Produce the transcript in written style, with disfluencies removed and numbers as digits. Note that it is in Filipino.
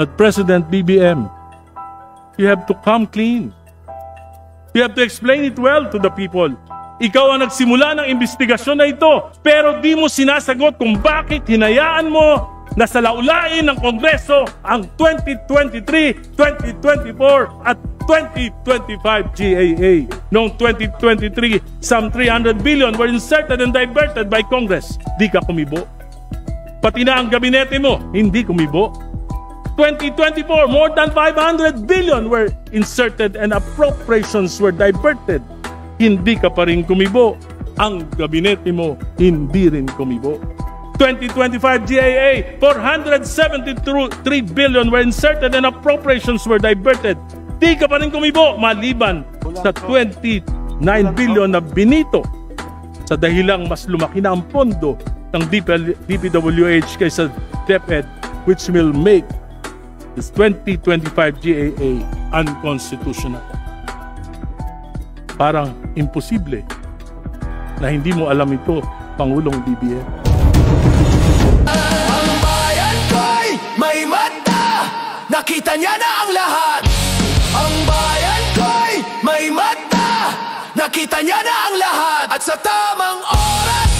But President BBM, you have to come clean. You have to explain it well to the people. Ikaw ang nagsimula ng investigasyon na ito, pero di mo sinasagot kung bakit hinayaan mo na salaulain ng Kongreso ang 2023, 2024 at 2025 GAA. Noong 2023, some 300 billion were inserted and diverted by Congress. Di ka kumibo. Pati na ang gabinete mo, hindi kumibo. 2024, more than 500 billion were inserted and appropriations were diverted. Hindi ka pa rin kumibo. Ang gabinete mo, hindi rin kumibo. 2025 GAA, 473 billion were inserted and appropriations were diverted. Di ka pa rin kumibo maliban sa 29 billion na binito sa dahilang mas lumaki na ang pondo ng DPWH kaysa DepEd, which will make this 2025 GAA unconstitutional. Parang imposible na hindi mo alam ito, Pangulong BBM. Ang bayan ko'y may mata, nakita niya na ang lahat. Ang bayan ko'y may mata, nakita niya na ang lahat. At sa tamang oras